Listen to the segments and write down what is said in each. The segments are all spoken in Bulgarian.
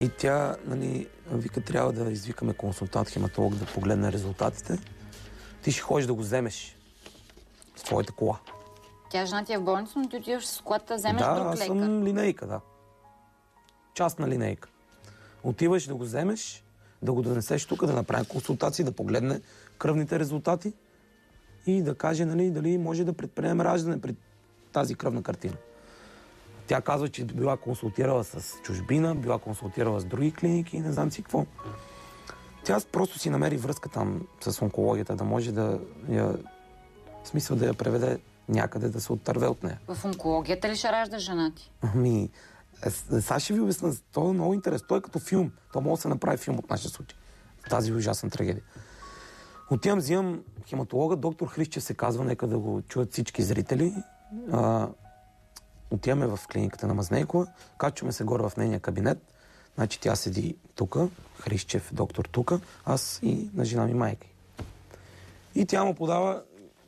И тя, вика, трябва да извикаме консултант, хематолог да погледне резултатите. Ти ще ходиш да го вземеш с твоята кола. Тя жена ти е в болница, но ти отиваш с колата да вземеш друг лекар. Да, аз съм линейка, да. Частна линейка. Отиваш да го вземеш, да го донесеш тук, да направим консултации, да погледне кръвните резултати и да каже, дали може да предприемем раждане при тази кръвна картина. Тя казва, че била консултирала с чужбина, била консултирала с други клиники и не знам си какво. Тя просто си намери връзка там с онкологията, да може да я... В смисъл да я преведе някъде, да се оттърве от нея. В онкологията ли ще ражда жена ти? Сега ще ви обясня. Това е много интересно. Той е като филм. То може да се направи филм от нашия случай. Тази ужасна трагедия. Отивам, взимам хематолога, доктор Христчев се казва, нека да го чуят всички зрители. Отиваме в клиниката на Мазнейкова, качваме се горе в нейния кабинет. Значи тя седи тука, Христчев, доктор тука, аз и на жена ми майка. И тя му подава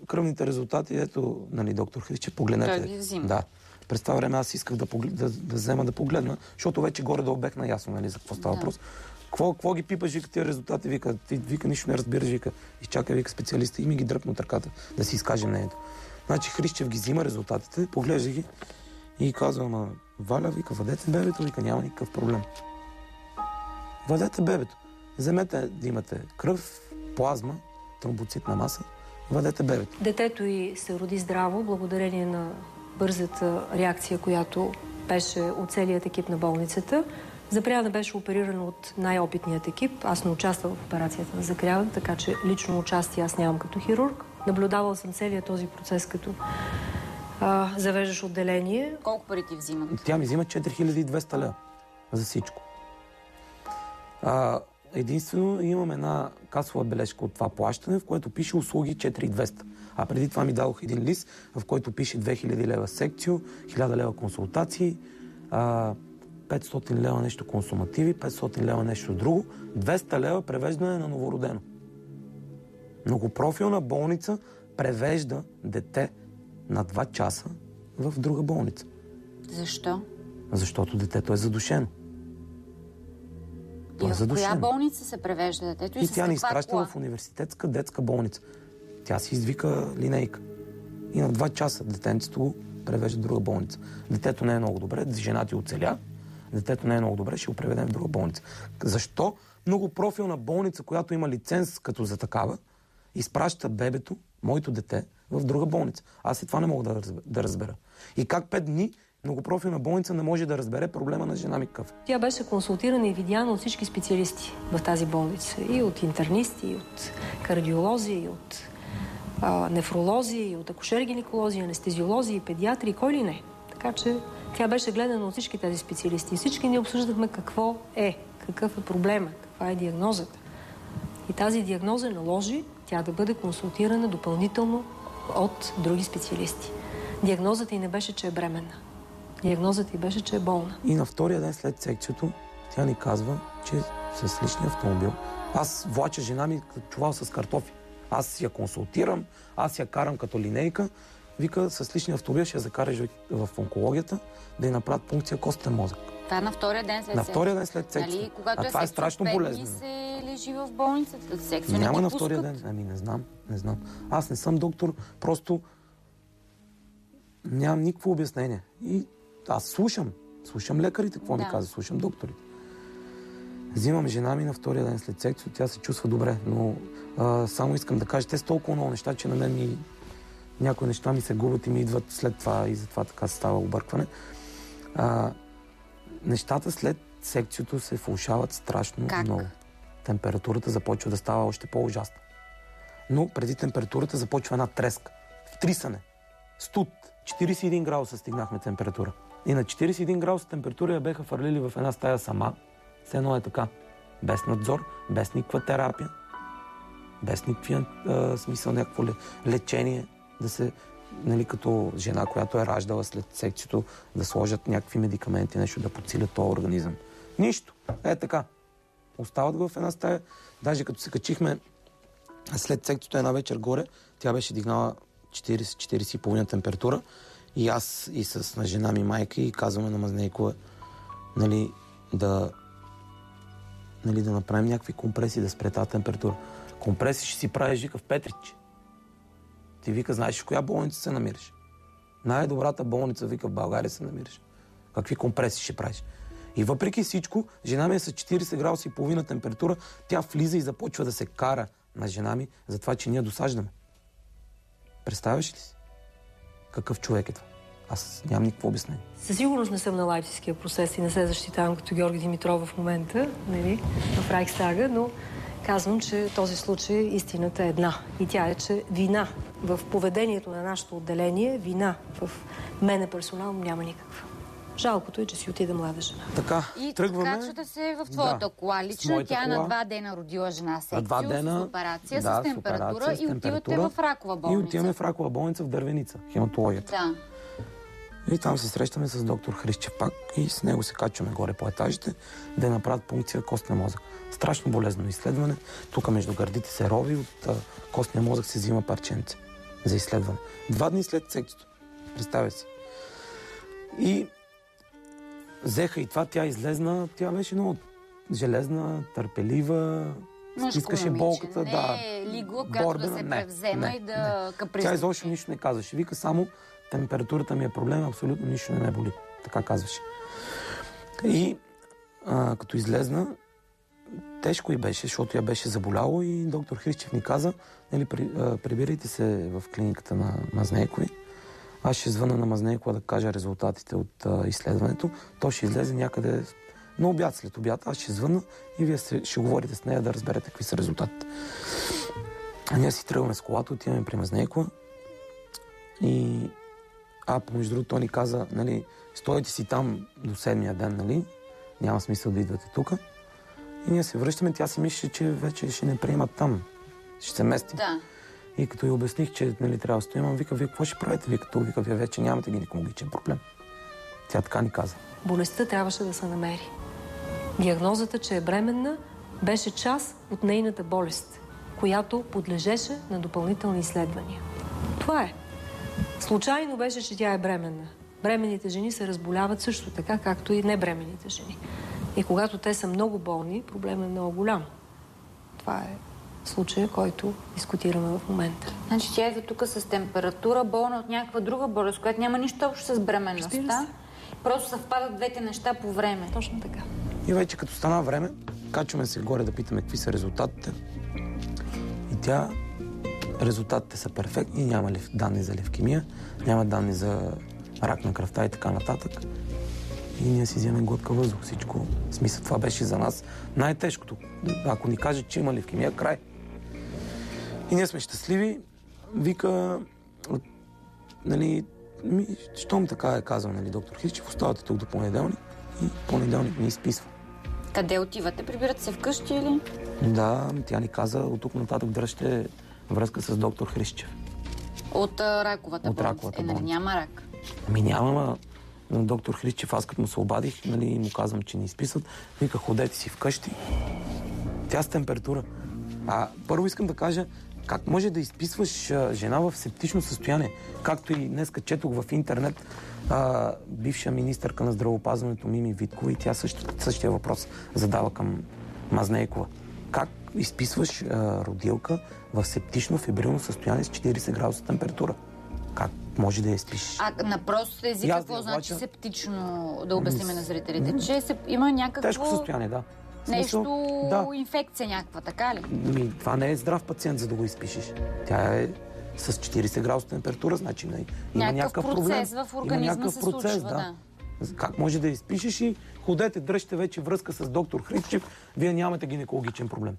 кръвните резултати. Ето, доктор Христчев, погледнете. Той ги взима. Да. През това време аз исках да взема да погледна, защото вече горе-долу бех наясно, за какво става въпрос. Какво ги пипаш, вика, тия резултати, вика, ти, вика, нищо не разбираш, вика, изчакай, вика, специалиста и ми ги дръпна от ръката, да си изкаже мнението. Значи Христчев ги взима резултатите, поглежда ги и казва, Валя, вика, въдете бебето, вика, няма никакъв проблем. Въдете бебето. Вземете да имате кръв, плазма, тромбоцитна маса, въдете бебето. Детето й се роди здраво, благодарение на бързата реакция, която беше от целият екип на болницата. Запряна беше оперирана от най-опитният екип. Аз не участвах в операцията на Запряна, така че лично участие аз нямам като хирург. Наблюдавал съм целият този процес, като завеждаш отделение. Колко пари ти взимат? Тя ми взима 4200 лева за всичко. Единствено имам една касова бележка от това плащане, в което пише услуги 4200. А преди това ми дадох един лист, в който пише 2000 лева секцио, 1000 лева консултации, 500 лева нещо консумативи, 500 лева нещо друго, 200 лева превеждане на новородено. Многопрофилна болница превежда дете на 2 часа в друга болница. Защо? Защото детето е задушено. И в коя болница се превежда детето? И тя ни изпраща в университетска детска болница. Тя си извика линейка. И на 2 часа детенцето го превежда в друга болница. Детето не е много добре, жена ти оцеля. Детето не е много добре, ще го преведем в друга болница. Защо многопрофилна болница, която има лиценз като за такава, изпраща бебето, моето дете, в друга болница? Аз и това не мога да разбера. И как 5 дни многопрофилна болница не може да разбере проблема на жена ми какъв? Тя беше консултирана и видяна от всички специалисти в тази болница. И от интернисти, и от кардиолози, и от нефролози, и от акушер-гинеколози, анестезиолози, и педиатри, кой ли не. Така че тя беше гледана от всички тези специалисти. И всички ние обсъждахме какво е, какъв е проблема, каква е диагнозата. И тази диагноза наложи тя да бъде консултирана допълнително от други специалисти. Диагнозата й не беше, че е бременна. Диагнозата й беше, че е болна. И на втория ден след секцията тя ни казва, че с личния автомобил аз влача жена ми като чувал с картофи. Аз я консултирам, аз я карам като линейка. Вика, с личния автомобил ще я закараш в онкологията да й направят пункция костен мозък. Това е на втория ден след секцията. На втория ден след секцията. Когато това е страшно болезнено. се лежи в болницата. Секция няма не на втория ден. Не знам. Аз не съм доктор, просто нямам никакво обяснение. И аз слушам лекарите, какво ми казват, слушам докторите. Взимам жена ми на втория ден след секцията, тя се чувства добре, но само искам да кажа, те са толкова много неща, че на мен някои неща ми се губят и ми идват след това и затова така става объркване. Нещата след секцията се влошават страшно много. Температурата започва да става още по-ужасна. Но преди температурата започва една треска, втрисане, студ. 41 градуса стигнахме температура. И на 41 градуса температура я беха фърлили в една стая сама. Все едно е така. Без надзор, без никаква терапия, без никакви смисъл, някакво лечение. Да се, като жена, която е раждала след секцията, да сложат някакви медикаменти, нещо да подсилят този организъм. Нищо. Е така. Остават го в една стая. Даже като се качихме след секцията една вечер горе, тя беше дигнала 40-40,5 температура. И аз и с жена ми майка и казваме на Мазнейкова, да нали, да направим някакви компреси, да спре тази температура. Компреси ще си правиш, вика, в Петрич. Ти вика, знаеш в коя болница се намираш? Най-добрата болница, вика, в България се намираш. Какви компреси ще правиш? И въпреки всичко, жена ми е с 40 градуса и половина температура, тя влиза и започва да се кара на жена ми за това, че ние досаждаме. Представяш ли си? Какъв човек е това? Аз нямам никакво обяснение. Със сигурност не съм на лайпцигския процес и не се защитавам като Георги Димитров в момента, нали, в Райхстага, но казвам, че в този случай истината е една. И тя е, че вина в поведението на нашето отделение, вина в мене персонално няма никаква. Жалкото е, че си отида млада жена. Така, и тръгваме. качвате се в твоята кола лично. Тя на 2 дена родила жена секцио, с операция, с температура и отивате в Ракова болница. И отиваме в Ракова болница в Дървеница, хематологията. Да. И там се срещаме с доктор Христчев пак и с него се качваме горе по етажите да направят пункция костния мозък. Страшно болезнено изследване. Тук между гърдите се рови, от костния мозък се взима парченце за изследване. 2 дни след секцията. Представя си. И взеха и това, тя излезна, тя беше много железна, търпелива, стискаше болката. Не е лигло, която да се превзема и да капризничи. Тя изобщо нищо не казваше. Вика само, температурата ми е проблем, абсолютно нищо не ме боли. Така казваше. И като излезна, тежко й беше, защото я беше заболяло и доктор Христчев ни каза, нали, прибирайте се в клиниката на Мазнейкови. Аз ще звъна на Мазнейкова да кажа резултатите от изследването. То ще излезе някъде на обяд, след обяд. Аз ще звъна и вие ще говорите с нея да разберете какви са резултатите. А ние си тръгваме с колата, отиваме при Мазнейкова и помежду другото, той ни каза, нали, стойте си там до 7-я ден, нали, няма смисъл да идвате тук. И ние се връщаме, тя си мисли, че вече ще не приемат там, ще се местим. Да. И като й обясних, че, нали, трябва да стоим, вика, вие какво ще правите? Вика, вие вече нямате гинекологичен проблем. Тя така ни каза. Болестта трябваше да се намери. Диагнозата, че е бременна, беше част от нейната болест, която подлежеше на допълнителни изследвания. Това е. Случайно беше, че тя е бременна. Бременните жени се разболяват също така, както и небременните жени. И когато те са много болни, проблемът е много голям. Това е случая, който дискутираме в момента. Значи тя е тук с температура, болна от някаква друга болест, която няма нищо общо с бременността. Просто съвпадат двете неща по време. Точно така. И вече като стана време, качваме се горе да питаме какви са резултатите. И резултатите са перфектни, няма данни за левкемия, няма данни за рак на кръвта и така нататък. И ние си вземем глътка въздух, всичко. В смисъл, това беше за нас най-тежкото. Ако ни каже, че има левкемия, край. И ние сме щастливи. Вика, нали, щом така е казал, нали, доктор Христчев, оставате тук до понеделник и понеделник ни изписва. Къде отивате? Прибирате се вкъщи или? Да, тя ни каза, от тук нататък дръжте връзка с доктор Христчев. От раковата болница? Раковата болница. Няма рак. Няма, на доктор Христчев, аз като му се обадих, нали, му казвам, че ни изписват. Вика, ходете си вкъщи. Тя с температура. Първо искам да кажа, как може да изписваш жена в септично състояние? Както и днеска четох в интернет бивша министърка на здравеопазването Мими Виткова и тя същия въпрос задава към Мазнейкова. Как изписваш родилка в септично фебрилно състояние с 40 градуса температура? Как може да я изпишеш? На прост език какво значи септично, да обясним на зрителите? Че има някакво... Тежко състояние, да. Нещо, инфекция някаква, така ли? Това не е здрав пациент, за да го изпишеш. Тя е с 40 градуса температура, значи има някакъв проблем. Процес в организма се случва, да. Как може да изпишеш и ходете, дръжте вече връзка с доктор Христчев, вие нямате гинекологичен проблем.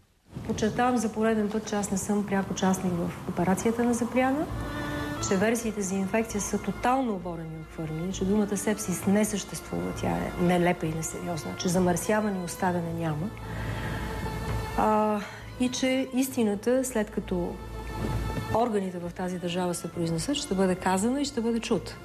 Подчертавам за пореден път, че аз не съм пряк участник в операцията на Запряна, че версиите за инфекция са тотално оборени и отхвърлени, че думата сепсис не съществува, тя е нелепа и несериозна, че замърсяване и оставяне няма. И че истината, след като органите в тази държава се произнесат, ще бъде казана и ще бъде чута.